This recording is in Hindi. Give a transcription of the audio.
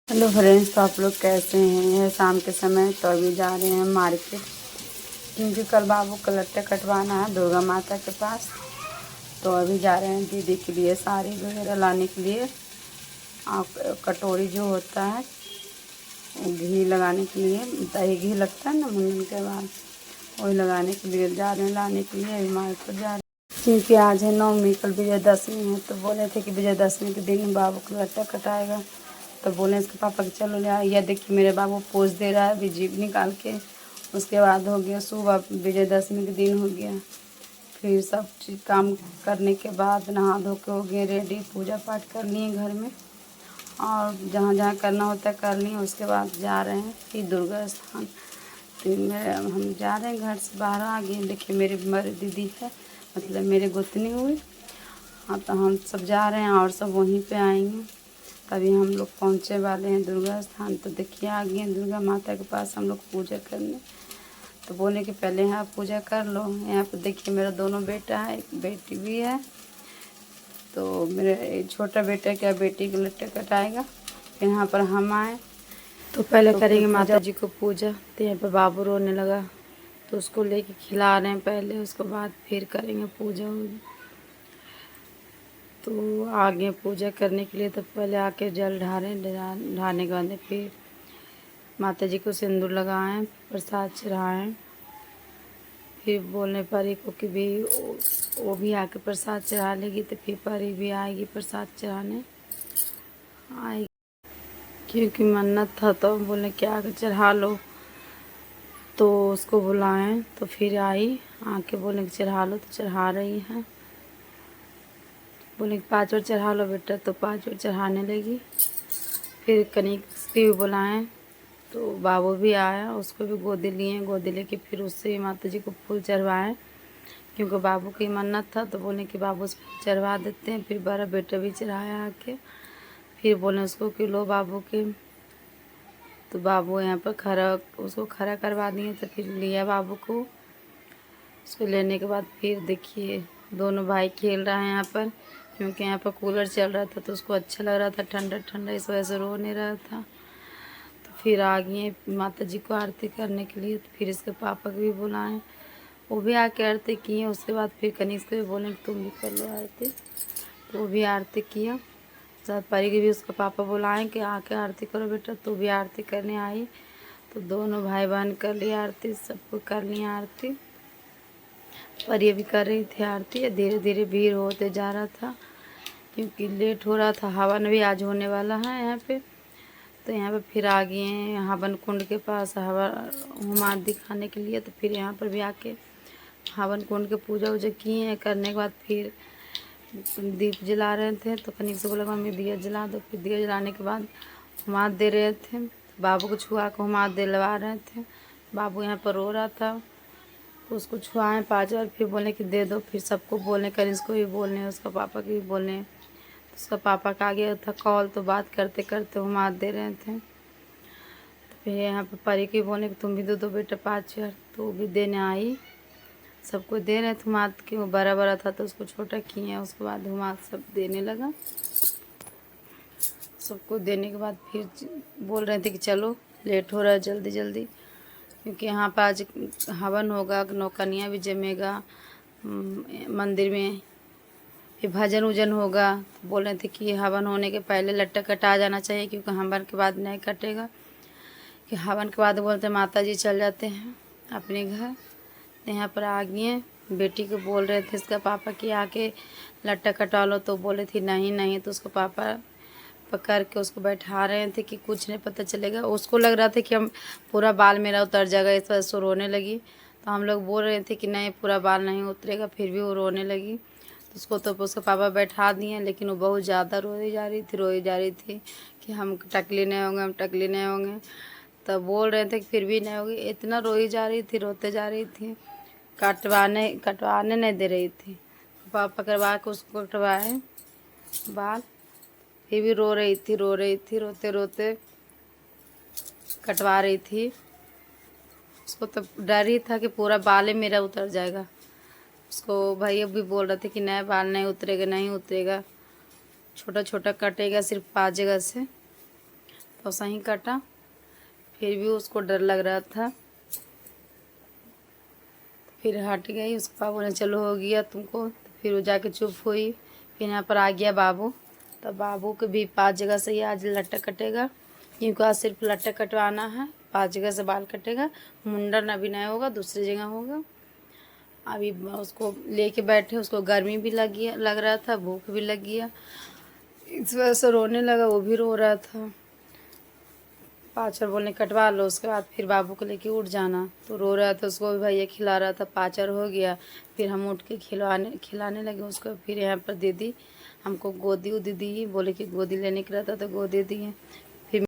हेलो फ्रेंड्स, तो आप लोग कैसे हैं। यह शाम के समय तो अभी जा रहे हैं मार्केट, क्योंकि कल बाबू का लट्टा कटवाना है दुर्गा माता के पास। तो अभी जा रहे हैं दीदी के लिए साड़ी वगैरह लाने के लिए। कटोरी जो होता है घी लगाने के लिए, दही घी लगता है ना मुंडन के बाद, वही लगाने के लिए जा रहे हैं, लाने के लिए अभी मार्केट जा रहे हैं। क्योंकि आज है नवमी, कल विजयदशमी है, तो बोले थे कि विजयदशमी के दिन बाबू का लट्टा कटाएगा। तो बोले इसके पापा कि चलो ले आइए। देखिए मेरे बाबू पोज दे रहा है अभी जीभ निकाल के। उसके बाद हो गया सुबह, विजयदशमी के दिन हो गया। फिर सब चीज़ काम करने के बाद नहा धो के हो गए रेडी, पूजा पाठ कर लिए घर में, और जहाँ जहाँ करना होता है कर लिए। उसके बाद जा रहे हैं फिर दुर्गा स्थान। तो हम जा रहे हैं, घर से बाहर आ गए। देखिए मेरी मर दीदी है, मतलब मेरे गोतनी हुई। हाँ, तो हम सब जा रहे हैं और सब वहीं पे आएंगे। तभी हम लोग पहुँचे वाले हैं दुर्गा स्थान। तो देखिए आ गए दुर्गा माता के पास हम लोग पूजा करने। तो बोले कि पहले यहाँ पूजा कर लो। यहाँ पे देखिए मेरा दोनों बेटा है, एक बेटी भी है। तो मेरे छोटा बेटा क्या बेटी के लट्टे कटाएगा। फिर यहाँ पर हम आए तो पहले तो करेंगे माता जी को पूजा। तो यहाँ पर बाबू रोने लगा, तो उसको लेके खिला रहे हैं पहले, उसके बाद फिर करेंगे पूजा। तो आगे पूजा करने के लिए तो पहले आके जल ढारने के बाद फिर माता जी को सिंदूर लगाएं, प्रसाद चढ़ाएं। फिर बोलने परी को कि भी वो भी आके प्रसाद चढ़ा लेगी। तो फिर परी भी आएगी प्रसाद चढ़ाने आएगी, क्योंकि मन्नत था। तो बोले कि आके चढ़ा लो। तो उसको बुलाएं तो फिर आई, आके बोले कि चढ़ा लो। तो चढ़ा रही है। बोले कि 5 बार चढ़ा लो बेटा, तो 5 बार चढ़ाने लगी। फिर कनिक भी बुलाएं तो बाबू भी आया, उसको भी गोदी लिए। गोदी लेके फिर उससे भी माता जी को फूल चढ़वाएं, क्योंकि बाबू की मन्नत था। तो बोले कि बाबू से चढ़वा देते हैं। फिर बड़ा बेटा भी चढ़ाया आके। फिर बोले उसको कि लो बाबू के। तो बाबू यहाँ पर उसको खड़ा करवा दिए। तो फिर लिया बाबू को। उसको लेने के बाद फिर देखिए दोनों भाई खेल रहे हैं यहाँ पर, क्योंकि यहाँ पर कूलर चल रहा था तो उसको अच्छा लग रहा था, ठंडा ठंडा, इस वजह से रो नहीं रहा था। तो फिर आ गए माता जी को आरती करने के लिए। तो फिर इसके पापा को भी बुलाएं, वो भी आके आरती किए। उसके बाद फिर कनिष्क को भी बोले तुम भी कर लो आरती। तो वो भी आरती किया। साथ परी के भी उसका पापा बुलाएं कि आके आरती करो बेटा। तो भी आरती करने आई। तो दोनों भाई बहन कर लिया आरती, सबको कर लिया आरती। परी भी कर रही थी आरती। धीरे धीरे भीड़ होते जा रहा था, क्योंकि लेट हो रहा था। हवन भी आज होने वाला है यहाँ पे। तो यहाँ पे फिर आ गए हैं हवन कुंड के पास हवा होमात दिखाने के लिए। तो फिर यहाँ पर भी आके हवन कुंड के पूजा वूजा किए हैं। करने के बाद फिर दीप जला रहे थे। तो कनिक से बोला मम्मी दिया जला दो। फिर दिया जलाने के बाद होमात दे रहे थे। बाबू को छुआ के होमात दिलवा रहे थे। बाबू यहाँ पर रो रहा था, तो उसको छुआएं 5 बार। फिर बोले कि दे दो। फिर सबको बोलने, कनिष्क को भी बोलने, उसका पापा के भी बोलने। तो उसका पापा का आ गया था कॉल, तो बात करते करते होमात दे रहे थे। तो फिर यहाँ पर परी की बोले कि तुम भी दे दो बेटा 5 बार। तो वो भी देने आई। सबको दे रहे थे हुमात की। वो बड़ा बड़ा था तो उसको छोटा किए। उसके बाद हुमात सब देने लगा। सबको देने के बाद फिर बोल रहे थे कि चलो लेट हो रहा है, जल्दी जल्दी, क्योंकि यहाँ पर आज हवन होगा, नौकनिया भी जमेगा मंदिर में। फिर भजन उजन होगा। तो बोल रहे थे कि हवन होने के पहले लट्टा कटा जाना चाहिए, क्योंकि हवन के बाद नहीं कटेगा। कि हवन के बाद बोलते माता जी चल जाते हैं अपने घर। यहाँ पर आ गए। बेटी को बोल रहे थे इसका पापा कि आके लट्टा कटा लो। तो बोले थी नहीं नहीं। तो उसका पापा पकड़ के उसको बैठा रहे थे कि कुछ नहीं पता चलेगा। उसको लग रहा था कि हम पूरा बाल मेरा उतर जाएगा, इस वजह से रोने लगी। तो हम लोग बोल रहे थे कि नहीं पूरा बाल नहीं उतरेगा, फिर भी वो रोने लगी। तो उसको तो उसका पापा बैठा दिए, लेकिन वो बहुत ज़्यादा रोई जा रही थी कि हम टकली नहीं होंगे, हम टकली नहीं होंगे। तब बोल रहे थे कि फिर भी नहीं होगी। इतना रोई जा रही थी, रोते जा रही थी, कटवाने नहीं दे रही थी। पापा करवा के उसको कटवाए बाल। फिर भी रो रही थी, रोते रोते कटवा रही थी। उसको तो डर ही था कि पूरा बाल ही मेरा उतर जाएगा। उसको भैया भी बोल रहे थे कि नया बाल नहीं उतरेगा, नहीं उतरेगा, छोटा छोटा कटेगा सिर्फ 5 जगह से। तो वैसा ही कटा, फिर भी उसको डर लग रहा था। फिर हट गई, उसके पापा बोले चलो हो गया तुमको, तो फिर वो जाके चुप हुई। फिर यहाँ पर आ गया बाबू, तो बाबू के भी 5 जगह से ही आज लट्टा कटेगा, क्योंकि आज सिर्फ लट्टा कटवाना है। 5 जगह से बाल कटेगा, मुंडन अभी नहीं होगा, दूसरी जगह होगा। अभी उसको लेके बैठे, उसको गर्मी भी लग रहा था, भूख भी लग गया, इस वजह से रोने लगा, वो भी रो रहा था। पाचर बोलने कटवा लो, उसके बाद फिर बाबू को लेके उठ जाना, तो रो रहा था, उसको भी भैया खिला रहा था, पाचर हो गया। फिर हम उठ के खिलाने लगे उसको। फिर यहाँ पर दीदी हमको गोदी उदी दी, बोले कि गोदी लेने के रहता तो गोदी दिए।